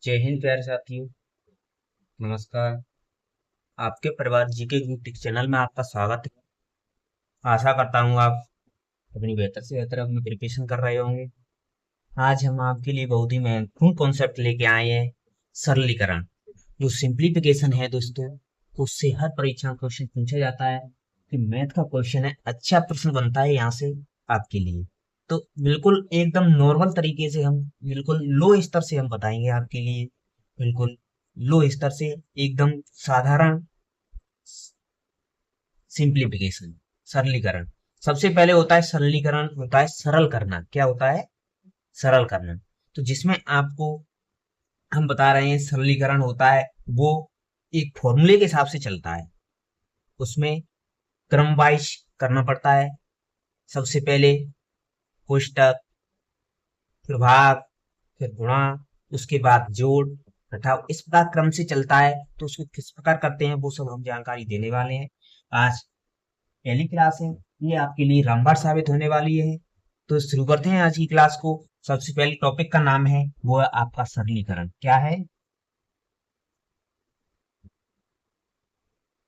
जय हिंद प्यारे साथियों। नमस्कार। आपके परिवार जीके यूट्यूब चैनल में आपका स्वागत है। आशा करता हूँ आप अपनी बेहतर से बेहतर अपनी प्रिपरेशन कर रहे होंगे। आज हम आपके लिए बहुत ही महत्वपूर्ण कॉन्सेप्ट लेके आए हैं, सरलीकरण। जो सिंप्लीफिकेशन है दोस्तों, उससे हर परीक्षा में क्वेश्चन पूछा जाता है कि मैथ का क्वेश्चन है, अच्छा प्रश्न बनता है यहाँ से आपके लिए। तो बिल्कुल एकदम नॉर्मल तरीके से हम बिल्कुल लो स्तर से हम बताएंगे आपके लिए, बिल्कुल लो स्तर से, एकदम साधारण सिंप्लीफिकेशन, सरलीकरण। सबसे पहले होता है सरलीकरण, होता है सरल करना। क्या होता है? सरल करना। तो जिसमें आपको हम बता रहे हैं सरलीकरण होता है वो एक फॉर्मूले के हिसाब से चलता है। उसमें क्रम वाइज करना पड़ता है। सबसे पहले कोष्टक, फिर भाग, फिर गुणा, उसके बाद जोड़, घटाव, इस प्रकार क्रम से चलता है। तो उसको किस प्रकार करते हैं वो सब हम जानकारी देने वाले हैं। आज पहली क्लास है, ये आपके लिए रामबाण साबित होने वाली है। तो शुरू करते हैं आज की क्लास को। सबसे पहले टॉपिक का नाम है वो है आपका सरलीकरण। क्या है?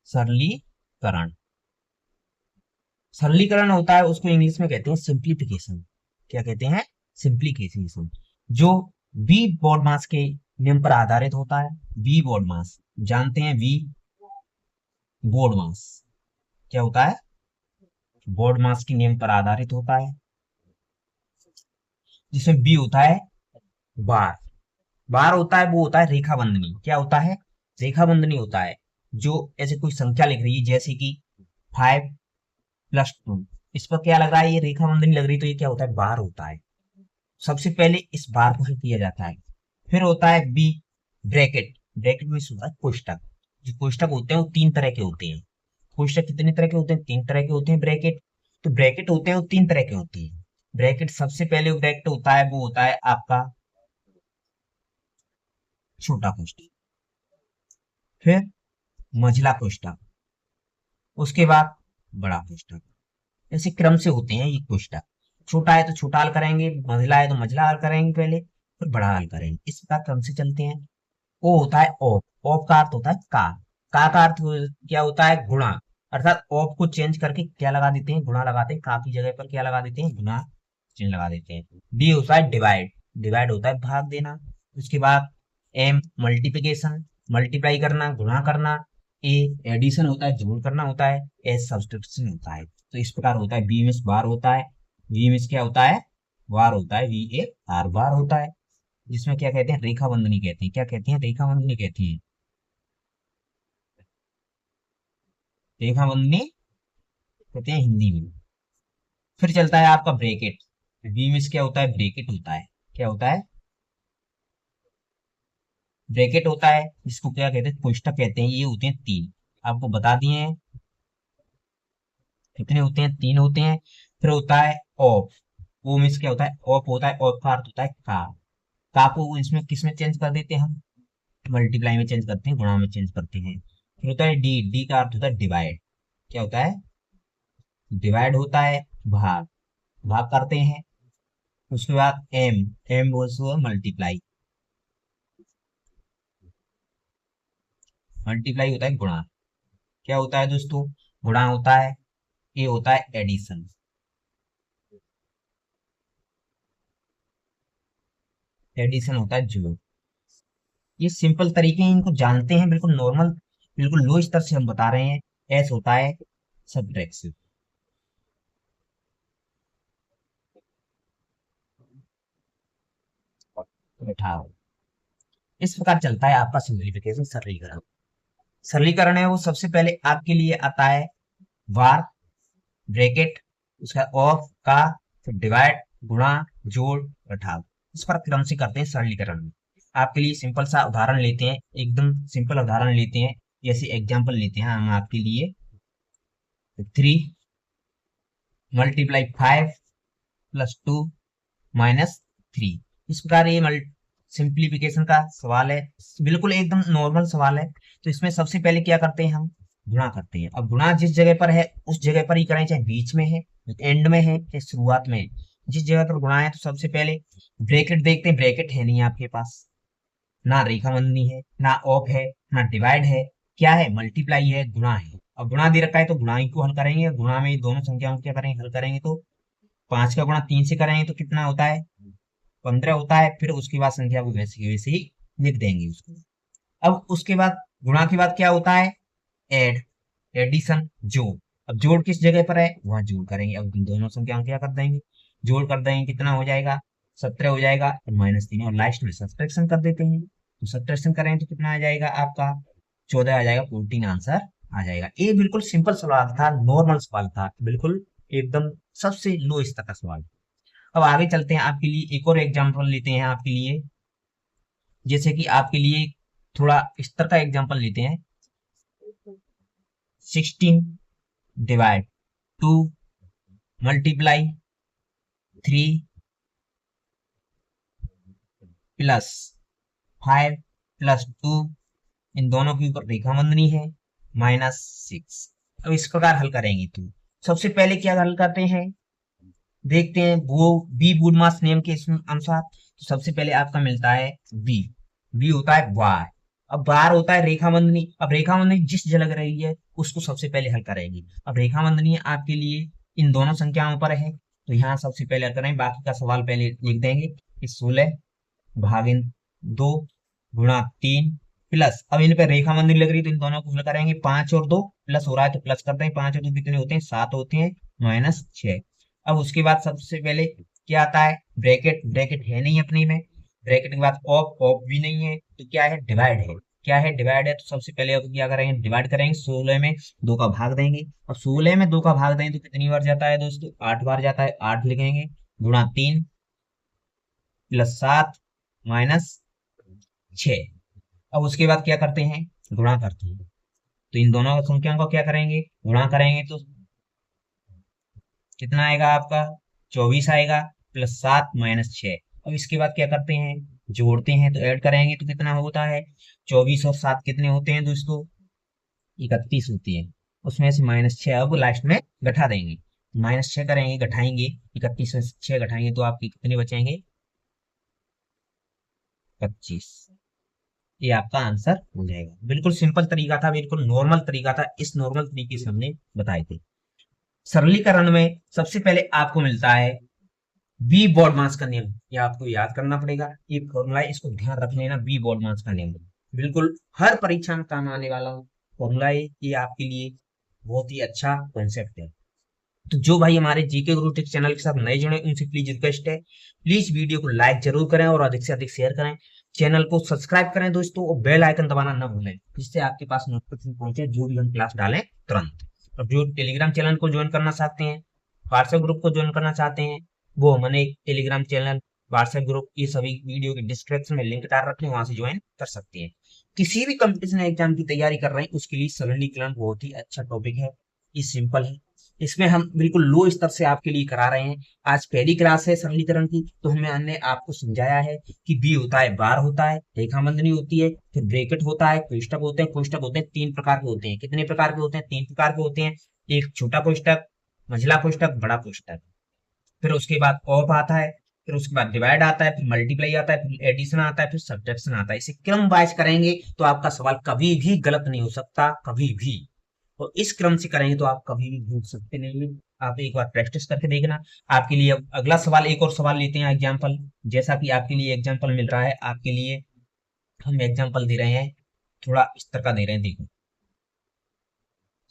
सरलीकरण। सरलीकरण होता है उसको इंग्लिश में कहते हैं सिंप्लीफिकेशन। क्या कहते हैं? सिंप्लीफिकेशन। जो वी बॉड मास के नियम पर आधारित होता है। वी बॉड मास जानते हैं, वी बॉड मास क्या होता है? बॉड मास के नियम पर आधारित होता है। जिसमें बी होता है बार। बार होता है वो होता है रेखा बंधनी। क्या होता है? रेखा बंधनी होता है। जो ऐसे कोई संख्या लिख रही है जैसे कि 5+2, इस पर क्या लग रहा है? ये रेखा बंधनी लग रही है, तो ये क्या होता है? बार होता है। सबसे पहले इस बार को ही किया जाता है। फिर होता है बी ब्रैकेट। ब्रैकेट में होता है कोष्टक। जो कोष्टक होते हैं वो तीन तरह के होते हैं। कोष्टक कितने तरह के होते हैं? तीन तरह के होते हैं ब्रैकेट। तो ब्रैकेट होते हैं वो तीन तरह के होते हैं। ब्रैकेट सबसे पहले ब्रैकेट होता है वो होता है आपका छोटा कोष्टक, फिर मझला कोष्टक, उसके बाद बड़ा कोष्टक। ऐसे क्रम से होते हैं ये कोष्टक। छोटा है तो छोटा हल करेंगे, मझला है तो मझला हल करेंगे पहले, फिर बड़ा हल करेंगे। इस प्रकार क्रम से चलते हैं। ओ होता है ऑफ। ऑफ का अर्थ होता है का अर्थ क्या होता है? गुणा। अर्थात ऑफ को चेंज करके क्या लगा देते हैं? गुणा लगाते हैं। का की जगह पर क्या लगा देते हैं? गुणा चिन्ह लगा देते हैं। डी होता है डिवाइड। डिवाइड होता है भाग देना। उसके बाद एम मल्टीप्लिकेशन, मल्टीप्लाई करना, गुणा करना। ए एडिशन होता है, जोड़ करना होता है। एस सब्सट्रैक्शन होता है। तो इस प्रकार होता है। बी में बार होता है। वी में क्या होता है? वार होता है। वी ए आर बार होता है। जिसमें क्या कहते हैं? रेखा बंधनी कहते हैं। क्या कहते हैं? रेखा बंधनी कहती है। रेखा बंधनी कहते हैं हिंदी में। फिर चलता है आपका ब्रेकेट। बी में क्या होता है? ब्रेकेट होता है। क्या होता है? ब्रेकेट होता है, जिसको क्या कहते हैं? कोष्टक कहते हैं। ये होते हैं तीन, आपको बता दिए हैं कितने होते हैं। तीन होते हैं। फिर होता है ऑफ। वो मीन्स क्या होता है? ऑफ होता है। ऑफ का अर्थ होता है का को इसमें किस में चेंज कर देते हैं हम? मल्टीप्लाई में चेंज करते हैं, गुणा में चेंज करते हैं। फिर होता है डी। डी का अर्थ होता है डिवाइड। क्या होता है? डिवाइड होता है भाग, भाग करते हैं। उसके बाद एम। एम बोल मल्टीप्लाई। मल्टीप्लाई होता है गुणा। क्या होता है दोस्तों? गुणा होता है। ये होता है एडिशन। एडिशन होता है जोड़। ये सिंपल तरीके हैं, इनको जानते हैं बिल्कुल नॉर्मल, बिल्कुल लो स्तर से हम बता रहे हैं। एस होता है सब्ट्रैक्शन। बैठाओ। इस प्रकार चलता है आपका सिंप्लीफिकेशन, सरलीकरण। सरलीकरण है वो सबसे पहले आपके लिए आता है वार, ब्रैकेट, उसका ऑफ का, फिर डिवाइड, गुणा, जोड़, घटाव। इस पर क्रम से करते हैं सरलीकरण में। आपके लिए सिंपल सा उदाहरण लेते हैं, एकदम सिंपल उदाहरण लेते हैं। जैसे एग्जांपल लेते हैं हम आपके लिए। 3 × 5 + 2 - 3। इस प्रकार ये सिंप्लीफिकेशन का सवाल है, बिल्कुल एकदम नॉर्मल सवाल है। तो इसमें सबसे पहले क्या करते हैं हम? गुणा करते हैं। अब गुणा जिस जगह पर है उस जगह पर ही करें, चाहे बीच में है, एंड में है, चाहे शुरुआत में है। जिस जगह पर गुणा है तो सबसे पहले ब्रैकेट देखते हैं। ब्रैकेट है नहीं आपके पास, ना रेखा बंधनी है, ना ऑफ है, ना डिवाइड है, क्या है, मल्टीप्लाई है, गुणा है। अब गुणा दे रखा है तो गुणा ही को हल करेंगे, गुणा में दोनों संख्याओं को क्या करेंगे, हल करेंगे तो 5 का गुणा 3 से करेंगे तो कितना होता है, 15 होता है। फिर उसके बाद संख्या को वैसे की वैसे ही लिख देंगे उसको। अब उसके बाद गुणा के बाद क्या होता है, एड, एडिशन, जोड़। अब जोड़ किस जगह पर है, वहां जोड़ करेंगे। अब इन दोनों संख्याओं को क्या कर देंगे, जोड़ कर देंगे, कितना हो जाएगा, 17 हो जाएगा, और -3, और लास्ट में सब्ट्रैक्शन कर देते हैं। तो सब्ट्रैक्शन करेंगे तो कितना आ जाएगा आपका, 14 आ जाएगा, 14 आंसर आ जाएगा। ये बिल्कुल सिंपल सवाल था, नॉर्मल सवाल था, बिल्कुल एकदम सबसे लो स्तर का सवाल। अब आगे चलते हैं, आपके लिए एक और एग्जाम्पल लेते हैं आपके लिए, जैसे कि आपके लिए थोड़ा स्तर का एग्जाम्पल लेते हैं। 16 डिवाइड 2 मल्टीप्लाई 3 प्लस 5 प्लस 2, इन दोनों के ऊपर रेखा बंधनी है, -6। अब इस प्रकार हल करेंगे तो सबसे पहले क्या हल करते हैं, देखते हैं वो बी बूडमास नियम के अनुसार। तो सबसे पहले आपका मिलता है बी, बी होता है बार, अब बार होता है रेखा बंधनी। अब रेखा बंधनी जिस जगह रही है उसको सबसे पहले हल करेंगे। अब रेखा बंधनी आपके लिए इन दोनों संख्याओं पर है, तो यहाँ सबसे पहले हल करेंगे, बाकी का सवाल पहले लिख देंगे कि 16 भागिन 2 गुणा 3 प्लस, अब इन पे रेखा बंधनी लग रही है तो इन दोनों को हल करेंगे, 5 और 2 प्लस हो रहा है तो प्लस करते हैं, 5 और 2 कितने होते हैं, 7 होते हैं, -6। अब उसके बाद सबसे पहले क्या आता है, ब्रैकेट, ब्रैकेट है नहीं अपनी में, ब्रैकेट के बाद ऑफ, ऑफ भी नहीं है, तो क्या है, डिवाइड है, क्या है, डिवाइड है। तो सबसे पहले अब क्या करेंगे, डिवाइड करेंगे, 16 में 2 का भाग देंगे, और 16 में 2 का भाग देंगे तो कितनी बार जाता है दोस्तों, 8 बार जाता है, 8 लिखेंगे, गुणा 3 प्लस 7 -6। अब उसके बाद क्या करते हैं, गुणा करते हैं, तो इन दोनों संख्याओं को क्या करेंगे, गुणा करेंगे तो कितना आएगा आपका, 24 आएगा, +7 -6। अब इसके बाद क्या करते हैं, जोड़ते हैं, तो ऐड करेंगे तो कितना होता है, 24 और 7 कितने होते हैं दोस्तों, 31 होती है, उसमें से -6 अब लास्ट में घटा देंगे, -6 करेंगे, घटाएंगे, 31 में 6 घटाएंगे तो आपके कितने बचेंगे, 25। ये आपका आंसर हो जाएगा। बिल्कुल सिंपल तरीका था, बिल्कुल नॉर्मल तरीका था, इस नॉर्मल तरीके से हमने बताए थे। सरलीकरण में सबसे पहले आपको मिलता है बी बॉडमास का नियम, ये आपको याद करना पड़ेगा, ये फॉर्मूला है, इसको ध्यान रख लेना, बी बॉडमास का नियम बिल्कुल हर परीक्षा में काम आने वाला फॉर्मूला है, ये आपके लिए बहुत ही अच्छा कॉन्सेप्ट है। तो जो भाई हमारे जीके गुरु टेक चैनल के साथ नए जुड़े उनसे प्लीज रिक्वेस्ट है, प्लीज वीडियो को लाइक जरूर करें और अधिक से अधिक शेयर करें, चैनल को सब्सक्राइब करें दोस्तों, और बेल आइकन दबाना न भूलें, जिससे आपके पास नोटिफिकेशन पहुंचे जो भी हम क्लास डालें तुरंत। और जो टेलीग्राम चैनल को ज्वाइन करना चाहते हैं, व्हाट्सएप ग्रुप को ज्वाइन करना चाहते हैं, वो मैंने टेलीग्राम चैनल, व्हाट्सएप ग्रुप, ये सभी वीडियो के डिस्क्रिप्शन में लिंक डाल रखे हैं, वहां से ज्वाइन कर सकते हैं। किसी भी कंपटीशन एग्जाम की तैयारी कर रहे हैं उसके लिए सरलीकरण बहुत ही अच्छा टॉपिक है, ये सिंपल है, इसमें हम बिल्कुल लो स्तर से आपके लिए करा रहे हैं। आज पहली क्लास है सरलीकरण की, तो हमने आपको समझाया है कि बी होता है बार होता है, रेखा बंधनी होती है, फिर ब्रैकेट होता है, कोष्टक होते हैं, कोष्टक होते हैं 3 प्रकार के होते हैं, कितने प्रकार के होते हैं, 3 प्रकार के होते हैं, एक छोटा कोष्टक, मझला कोष्टक, बड़ा कोष्टक। फिर उसके बाद ऑफ आता है, फिर उसके बाद डिवाइड आता है, फिर मल्टीप्लाई आता है, फिर एडिशन आता है, फिर सब्ट्रैक्शन आता है। इसे क्रम वाइज करेंगे तो आपका सवाल कभी भी गलत नहीं हो सकता, कभी भी। और इस क्रम से करेंगे तो आप कभी भी भूल सकते नहीं। आप एक बार प्रैक्टिस करके देखना। आपके लिए अब अगला सवाल, एक और सवाल लेते हैं एग्जाम्पल, जैसा कि आपके लिए एग्जाम्पल मिल रहा है, आपके लिए हम एग्जाम्पल दे रहे हैं, थोड़ा इस तरह का दे रहे हैं, देखो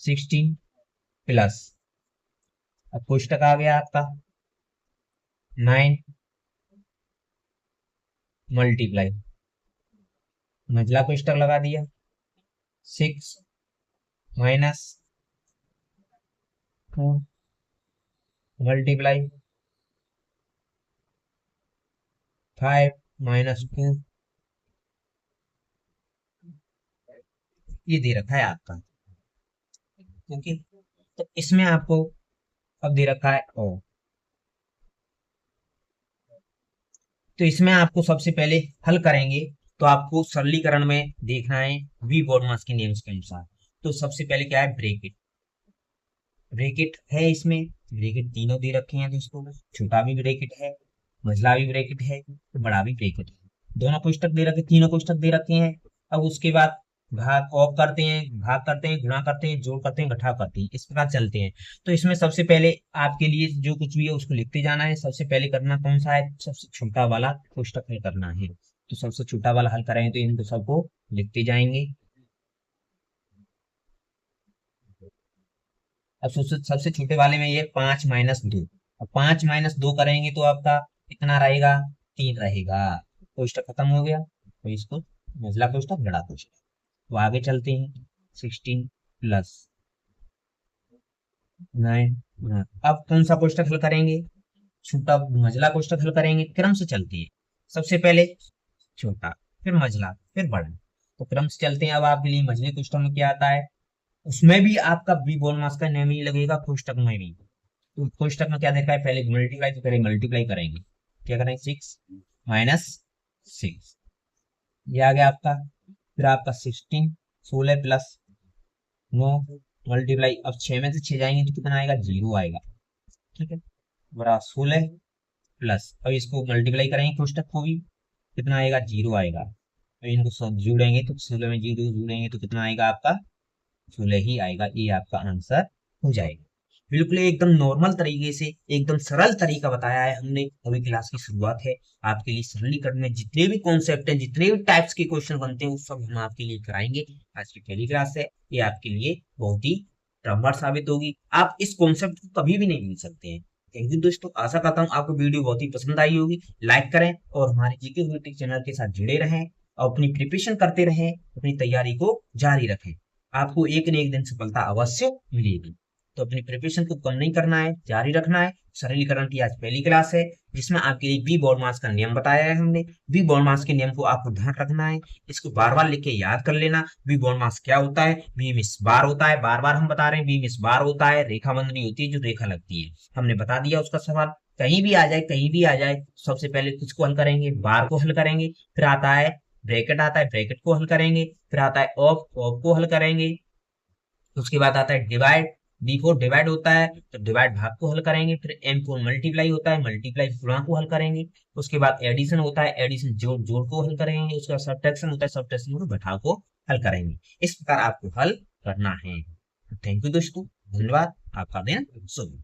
16 प्लस, अब कोष्टक आ गया आपका 9 मल्टीप्लाई, मंझला कोष्टक लगा दिया 6 माइनस 2 मल्टीप्लाई 5 -2, ये दे रखा है आपका, ओके। तो इसमें आपको अब दे रखा है ओ, तो इसमें आपको सबसे पहले हल करेंगे, तो आपको सरलीकरण में देखना है वी बॉडमास के नियम के अनुसार। तो सबसे पहले क्या है, ब्रेकेट, ब्रेकेट है इसमें, ब्रेकेट तीनों दे रखे हैं दोस्तों, छोटा भी ब्रेकेट है, मझला भी ब्रेकेट है, तो बड़ा भी ब्रेकेट है। दोनों कोष्टक दे रखे, तीनों कोष्टक दे रखे हैं। अब उसके बाद भाग ऑफ करते हैं, भाग करते हैं, गुणा करते हैं, जोड़ करते हैं, घटाव करते हैं, इस प्रकार चलते हैं। तो इसमें सबसे पहले आपके लिए जो कुछ भी है उसको लिखते जाना है। सबसे पहले करना कौन सा है, सबसे छोटा वाला कोष्टक हल करना है। तो सबसे छोटा वाला हल करेंगे तो इनको सबको लिखते जाएंगे। अब सबसे छोटे वाले में ये 5 - 2। अब 5 - 2 करेंगे तो आपका कितना रहेगा, 3 रहेगा। कोष्टक खत्म हो गया, तो इसको मंझला कोष्टक बड़ा कोष्टक। तो आगे चलते हैं, 16 + 9। अब कौन सा कोष्टक हल करेंगे, छोटा मंझला कोष्टक हल करेंगे। क्रम से चलते हैं, सबसे पहले छोटा, फिर मंझला, फिर बड़ा। तो क्रम से चलते हैं। अब आपके लिए मंझले कोष्टक में क्या आता है, उसमें भी आपका बी बोनमास का नियम ही लगेगा, कोष्टक में भी। तो कोष्टक में क्या देखा है, पहले मल्टीप्लाई, तो पहले मल्टीप्लाई करेंगे। क्या करेंगे, 6 - 6, ये आ गया आपका। फिर आपका 16 + 9 मल्टीप्लाई। अब 6 में से 6 जाएंगे तो कितना आएगा, 0 आएगा। ठीक है, बड़ा 16 प्लस, अब इसको मल्टीप्लाई करेंगे कोष्टक को भी, कितना आएगा, 0 आएगा। अब इनको सब जोड़ेंगे तो 16 में 0 जोड़ेंगे तो कितना आएगा आपका, 16 ही आएगा। ये आपका आंसर हो जाएगा। बिल्कुल एकदम नॉर्मल तरीके से, एकदम सरल तरीका बताया है हमने। अभी क्लास की शुरुआत है, आपके लिए सरलीकरण में जितने भी कॉन्सेप्ट हैं, जितने भी टाइप्स के क्वेश्चन बनते हैं, वो सब हम आपके लिए कराएंगे। आज की पहली क्लास है, ये आपके लिए बहुत ही ट्रम्बड़ साबित होगी। आप इस कॉन्सेप्ट को कभी भी नहीं भूल सकते हैं। थैंक यू दोस्तों, आशा करता हूँ आपको वीडियो बहुत ही पसंद आई होगी। लाइक करें और हमारे जीके यूट्यूब चैनल के साथ जुड़े रहें और अपनी प्रिपरेशन करते रहें, अपनी तैयारी को जारी रखें। आपको एक न एक दिन सफलता अवश्य मिलेगी। तो अपनी प्रिपरेशन को कम नहीं करना है, जारी रखना है। सरलीकरण की आज पहली क्लास है, जिसमें आपके लिए बी बॉडमास का नियम बताया है हमने। बी बॉडमास के नियम को आपको ध्यान रखना है, इसको बार बार लिख के याद कर लेना। बी बॉडमास क्या होता है, बी मिस बार होता है, बार बार हम बता रहे हैं, बी मिस बार होता है, रेखा बंधनी होती है जो रेखा लगती है। हमने बता दिया उसका सवाल, कहीं भी आ जाए, कहीं भी आ जाए। सबसे पहले किसको हल करेंगे, बार को हल करेंगे। फिर आता है ब्रैकेट, आता है ब्रैकेट को हल करेंगे। फिर आता है ऑफ, ऑफ को हल करेंगे। उसके बाद आता है डिवाइड, D4 डिवाइड होता है तो डिवाइड भाग को हल करेंगे। फिर M4 मल्टीप्लाई होता है, मल्टीप्लाई गुणा को हल करेंगे। उसके बाद एडिशन होता है, एडिशन जोड़, जोड़ को हल करेंगे। उसके बाद सब्ट्रैक्शन होता है, सब्ट्रैक्शन को घटाव को हल करेंगे। इस प्रकार आपको हल करना है। थैंक यू दोस्तों, धन्यवाद, आपका दिन शुभ।